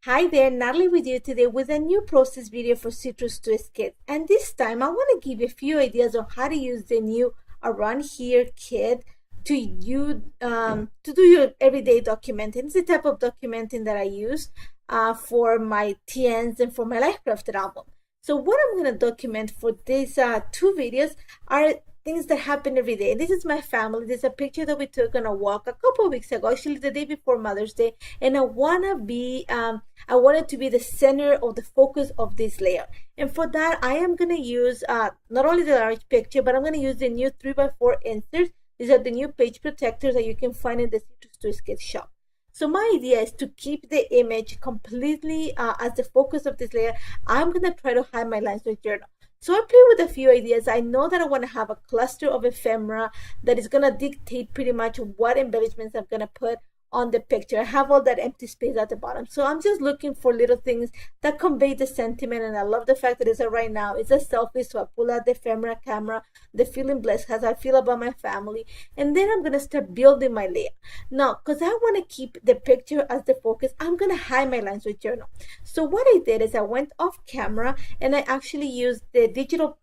Hi there, Natalie with you today with a new process video for Citrus Twist Kit. And this time I want to give you a few ideas on how to use the new Around Here kit to do your everyday documenting. It's the type of documenting that I use for my TNs and for my Life Crafted album. So what I'm going to document for these two videos are things that happen every day. This is my family. This is a picture that we took on a walk a couple of weeks ago, actually the day before Mother's Day. And I wanted to be the center of the focus of this layer. And for that, I am going to use not only the large picture, but I'm going to use the new 3x4 inserts. These are the new page protectors that you can find in the Citrus Twist Kit shop. So my idea is to keep the image completely as the focus of this layer. I'm going to try to hide my lines with journal. So I play with a few ideas. I know that I want to have a cluster of ephemera that is going to dictate pretty much what embellishments I'm going to put on the picture. I have all that empty space at the bottom. So I'm just looking for little things that convey the sentiment. And I love the fact that it's right now. It's a selfie. So I pull out the ephemera camera, the feeling blessed, as I feel about my family. And then I'm going to start building my layer. Now, because I want to keep the picture as the focus, I'm going to hide my lines with journal. So what I did is I went off camera and I actually used the digital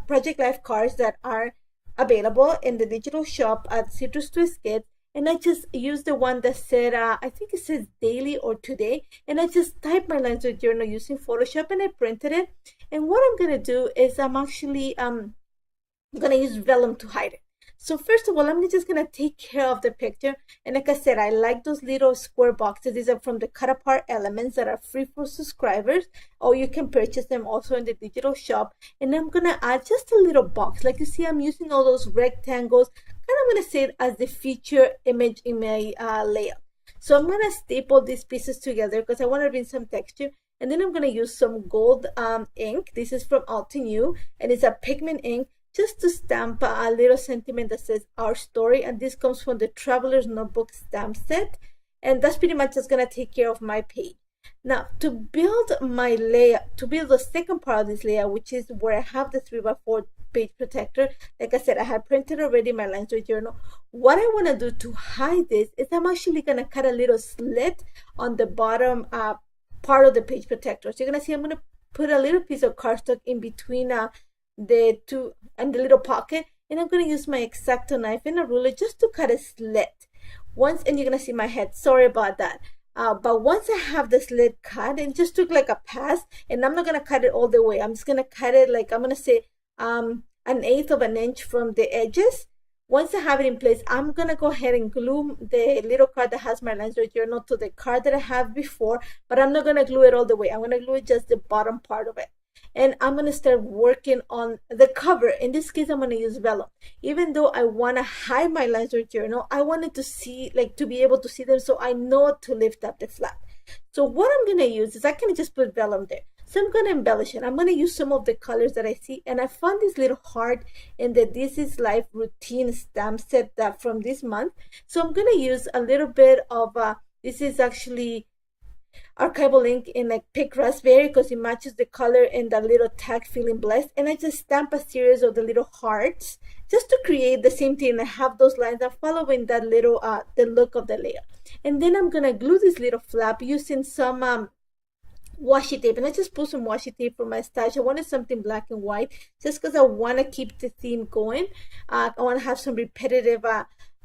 Project Life cards that are available in the digital shop at Citrus Twist Kit. And I just used the one that said, I think it says daily or today. And I just typed my lines with journal using Photoshop and I printed it. And what I'm going to do is I'm actually going to use vellum to hide it. So first of all, I'm just going to take care of the picture. And like I said, I like those little square boxes. These are from the Cut Apart Elements that are free for subscribers, or you can purchase them also in the digital shop. And I'm going to add just a little box. Like you see, I'm using all those rectangles. And I'm going to say it as the feature image in my layout. So I'm going to staple these pieces together because I want to bring some texture. And then I'm going to use some gold ink. This is from Altenew, and it's a pigment ink, just to stamp a little sentiment that says Our Story. And this comes from the Traveler's Notebook stamp set. And that's pretty much just going to take care of my page. Now, to build my layout, to build the second part of this layout, which is where I have the 3x4 page protector, like I said, I had printed already my lines with journal. What I want to do to hide this is I'm actually going to cut a little slit on the bottom part of the page protector. So you're going to see I'm going to put a little piece of cardstock in between the two and the little pocket, and I'm going to use my X-Acto knife and a ruler just to cut a slit. And you're going to see my head. Sorry about that. But once I have the slit cut, it just took like a pass, and I'm not going to cut it all the way. I'm just going to cut it like, I'm going to say 1/8 of an inch from the edges. Once I have it in place, I'm going to go ahead and glue the little card that has my lines with journal to the card that I have before, but I'm not going to glue it all the way. I'm going to glue it just the bottom part of it. And I'm going to start working on the cover. In this case, I'm going to use vellum. Even though I want to hide my lines with journal, I wanted to see, like, to be able to see them so I know to lift up the flap. So what I'm going to use is I can just put vellum there. So I'm going to embellish it. I'm going to use some of the colors that I see. And I found this little heart in the This Is Life routine stamp set that from this month. So I'm going to use a little bit of, this is actually archival ink in like pink raspberry because it matches the color and the little tag Feeling Blessed. And I just stamp a series of the little hearts just to create the same thing. I have those lines. I'm following that little, the look of the layer. And then I'm going to glue this little flap using some washi tape, and I just put some washi tape from my stash. I wanted something black and white just because I want to keep the theme going. I want to have some repetitive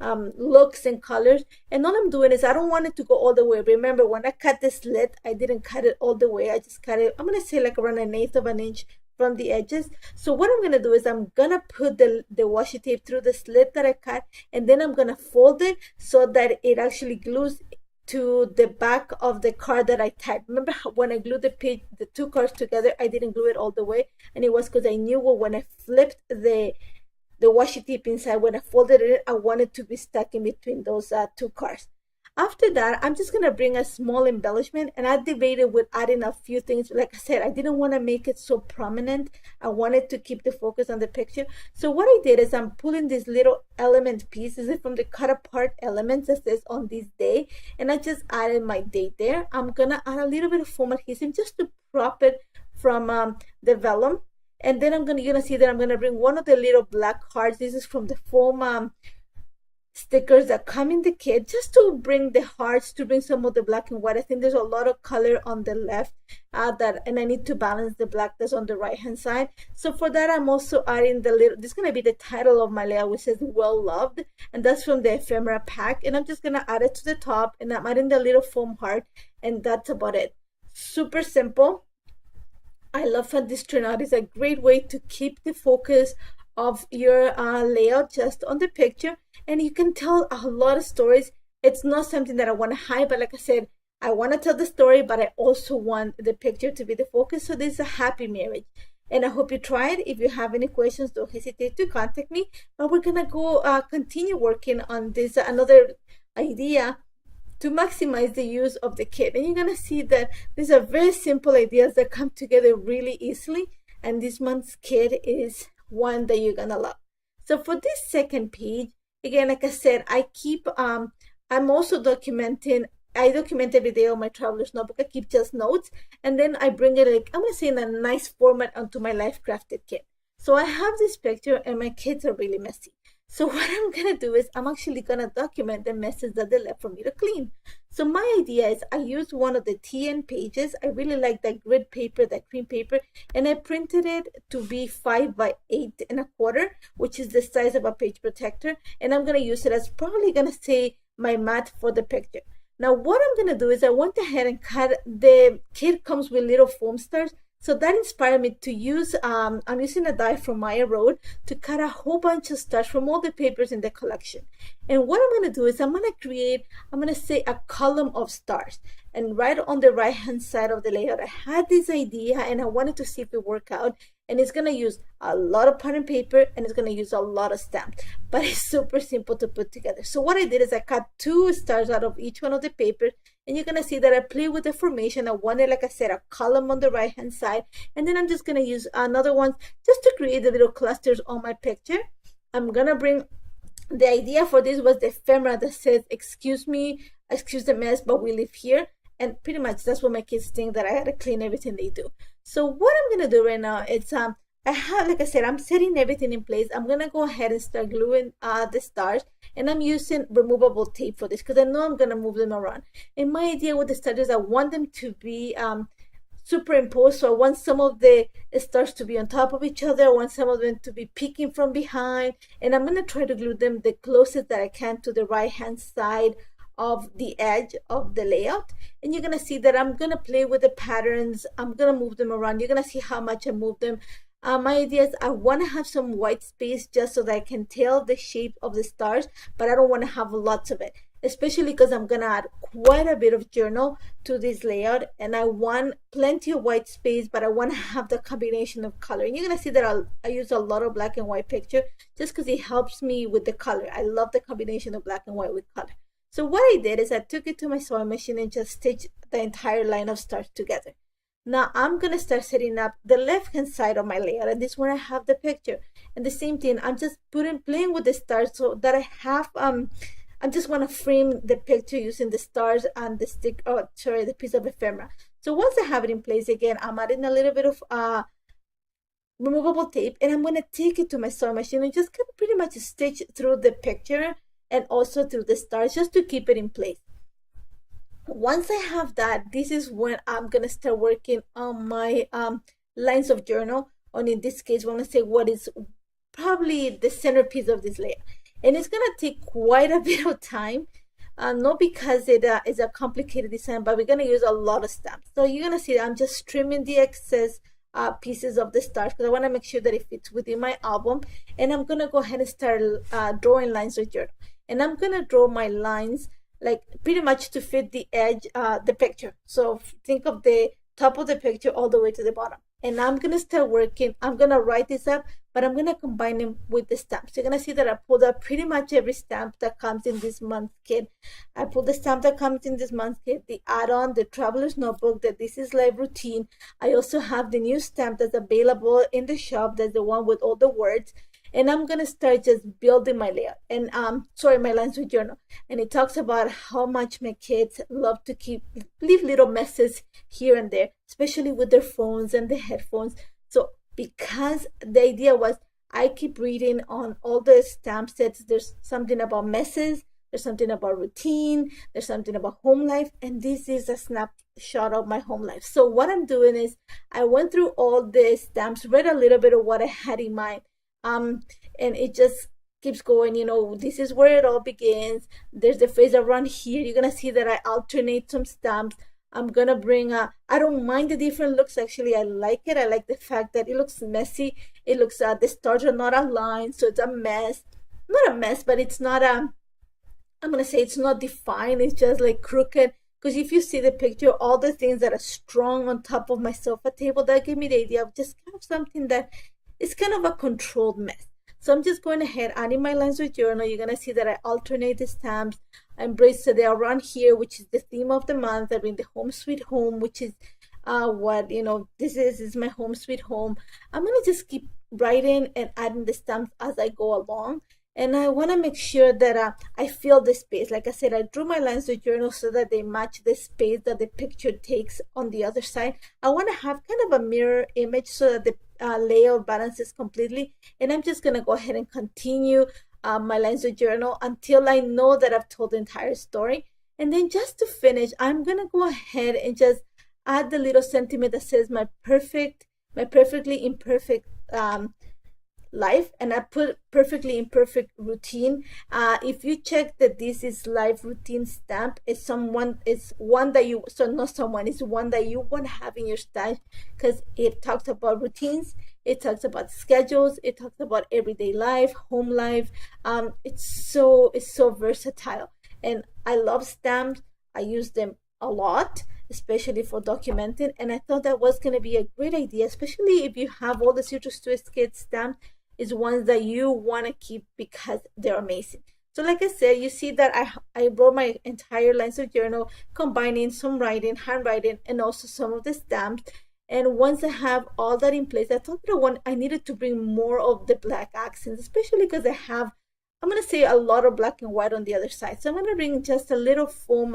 looks and colors, and all I'm doing is I don't want it to go all the way. Remember, when I cut the slit, I didn't cut it all the way. I just cut it, I'm going to say like around 1/8 of an inch from the edges. So what I'm going to do is I'm going to put the washi tape through the slit that I cut, and then I'm going to fold it so that it actually glues to the back of the card that I typed. Remember when I glued the two cards together, I didn't glue it all the way, and it was because I knew when I flipped the washi tape inside, when I folded it, I wanted to be stuck in between those two cards. After that, I'm just going to bring a small embellishment, and I debated with adding a few things. Like I said, I didn't want to make it so prominent. I wanted to keep the focus on the picture. So what I did is I'm pulling these little element pieces from the Cut Apart Elements that says on this day, and I just added my date there. I'm going to add a little bit of foam adhesive just to prop it from the vellum. And then you're going to see that I'm going to bring one of the little black cards. This is from the foam stickers that come in the kit, just to bring the hearts, to bring some of the black and white. I think there's a lot of color on the left, and I need to balance the black that's on the right hand side. So for that, I'm also adding the little, this is going to be the title of my layout, which says well loved, and that's from the ephemera pack. And I'm just going to add it to the top, and I'm adding the little foam heart, and that's about it. Super simple. I love how this turned out. It's a great way to keep the focus of your layout just on the picture, and you can tell a lot of stories. It's not something that I want to hide, but like I said, I want to tell the story, but I also want the picture to be the focus. So this is a happy marriage, and I hope you try it. If you have any questions, don't hesitate to contact me. But we're gonna go continue working on this another idea to maximize the use of the kit. And you're gonna see that these are very simple ideas that come together really easily, and this month's kit is one that you're gonna love. So for this second page, again, like I said, I keep I'm also documenting. I document every day on my traveler's notebook. I keep just notes, and then I bring it, like I'm gonna say, in a nice format onto my life crafted kit. So I have this picture, and my kids are really messy. So what I'm gonna do is I'm actually gonna document the messes that they left for me to clean. So my idea is I used one of the TN pages. I really like that grid paper, that cream paper, and I printed it to be 5 by 8.25, which is the size of a page protector. And I'm gonna use it as, probably gonna say, my mat for the picture. Now what I'm gonna do is I went ahead and cut, the kit comes with little foam stars. So that inspired me to use, I'm using a die from Maya Road to cut a whole bunch of stars from all the papers in the collection. And what I'm going to do is I'm going to say a column of stars. And right on the right hand side of the layout, I had this idea and I wanted to see if it worked out. And it's going to use a lot of pattern paper, and it's going to use a lot of stamps, but it's super simple to put together. So what I did is I cut 2 stars out of each one of the papers, and you're going to see that I play with the formation. I wanted, like I said, a column on the right hand side, and then I'm just going to use another one just to create the little clusters on my picture. I'm going to bring, the idea for this was the ephemera that says, excuse me, excuse the mess, but we live here. And pretty much that's what my kids think, that I had to clean everything they do. So what I'm gonna do right now is I have, like I said, I'm setting everything in place. I'm gonna go ahead and start gluing the stars, and I'm using removable tape for this because I know I'm gonna move them around. And my idea with the stars is I want them to be superimposed. So I want some of the stars to be on top of each other. I want some of them to be peeking from behind, and I'm gonna try to glue them the closest that I can to the right hand side of the edge of the layout. And you're gonna see that I'm gonna play with the patterns. I'm gonna move them around. You're gonna see how much I move them. My idea is I want to have some white space just so that I can tell the shape of the stars, but I don't want to have lots of it, especially because I'm gonna add quite a bit of journal to this layout, and I want plenty of white space, but I want to have the combination of color. And you're gonna see that I use a lot of black and white picture just because it helps me with the color. I love the combination of black and white with color. So what I did is I took it to my sewing machine and just stitched the entire line of stars together. Now I'm gonna start setting up the left hand side of my layout, and this is where I have the picture. And the same thing, I'm just playing with the stars so that I have I just want to frame the picture using the stars and the the piece of ephemera. So once I have it in place, again, I'm adding a little bit of removable tape, and I'm gonna take it to my sewing machine and just pretty much stitch through the picture and also through the stars just to keep it in place. Once I have that, this is when I'm gonna start working on my lines of journal, on, in this case, we're gonna say what is probably the centerpiece of this layer. And it's gonna take quite a bit of time, not because it is a complicated design, but we're gonna use a lot of stamps. So you're gonna see that I'm just trimming the excess pieces of the stars because I want to make sure that it fits within my album. And I'm gonna go ahead and start drawing lines with journal. And I'm gonna draw my lines like pretty much to fit the edge, the picture. So think of the top of the picture all the way to the bottom. And I'm gonna start working. I'm gonna write this up, but I'm gonna combine them with the stamps. You're gonna see that I pulled out pretty much every stamp that comes in this month's kit. I pulled the stamp that comes in this month's kit, the add-on, the traveler's notebook, the This Is Life routine. I also have the new stamp that's available in the shop. That's the one with all the words. And I'm gonna start just building my layout and my lines with journal. And it talks about how much my kids love to leave little messes here and there, especially with their phones and the headphones. So because the idea was I keep reading on all the stamp sets. There's something about messes, there's something about routine, there's something about home life, and this is a snapshot of my home life. So what I'm doing is I went through all the stamps, read a little bit of what I had in mind, and it just keeps going. This is where it all begins. There's the phrase around here. You're gonna see that I alternate some stamps. I'm gonna bring I don't mind the different looks. Actually, I like it. I like the fact that it looks messy. It looks the stars are not aligned, so it's a mess. Not a mess, but it's not I'm gonna say it's not defined. It's just like crooked. Because if you see the picture, all the things that are strong on top of my sofa table, that gave me the idea of just kind of something that is kind of a controlled mess. So I'm just going ahead, adding my lines with journal. You're gonna see that I alternate the stamps. I embrace the around here, which is the theme of the month. I bring the home sweet home, which is what this is my home sweet home. I'm gonna just keep writing and adding the stamps as I go along. And I want to make sure that I fill the space. Like I said, I drew my lines with journal so that they match the space that the picture takes on the other side. I want to have kind of a mirror image so that the layout balances completely. And I'm just going to go ahead and continue my lines with journal until I know that I've told the entire story. And then just to finish, I'm going to go ahead and just add the little sentiment that says my perfectly imperfect life, and I put perfectly imperfect routine. If you check that this is life routine stamp, it's one that you it's one that you want to have in your stash, because it talks about routines, it talks about schedules, it talks about everyday life, home life. It's so versatile, and I love stamps. I use them a lot, especially for documenting, and I thought that was going to be a great idea, especially if you have all the Citrus Twist Kids stamps. Is ones that you want to keep because they're amazing. So like I said, you see that I wrote my entire lines of journal, combining some writing, handwriting, and also some of the stamps. And once I have all that in place, I thought that I needed to bring more of the black accents, especially because I'm going to say a lot of black and white on the other side. So I'm going to bring just a little foam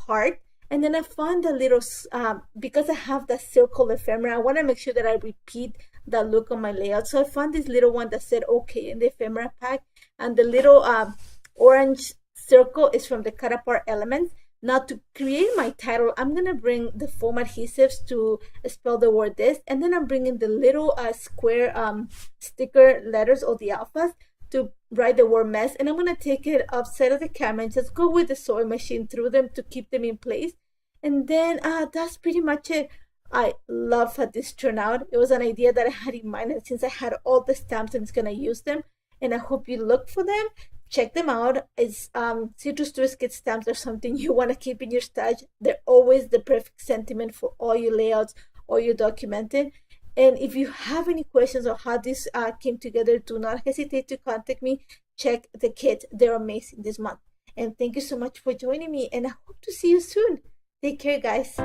heart. And then I found a little, because I have that circle ephemera, I want to make sure that I repeat that look on my layout. So I found this little one that said okay in the ephemera pack, and the little orange circle is from the cut apart elements. Now to create my title, I'm gonna bring the foam adhesives to spell the word this, and then I'm bringing the little square sticker letters, or the alphas, to write the word mess. And I'm gonna take it outside of the camera and just go with the sewing machine through them to keep them in place. And then that's pretty much it. I love how this turned out. It was an idea that I had in mind, and since I had all the stamps, I'm just gonna use them, and I hope you look for them. Check them out. It's Citrus Twist Kit stamps are something you want to keep in your stash. They're always the perfect sentiment for all your layouts or your documenting. And if you have any questions on how this came together, do not hesitate to contact me. Check the kit. They're amazing this month. And thank you so much for joining me, and I hope to see you soon. Take care, guys.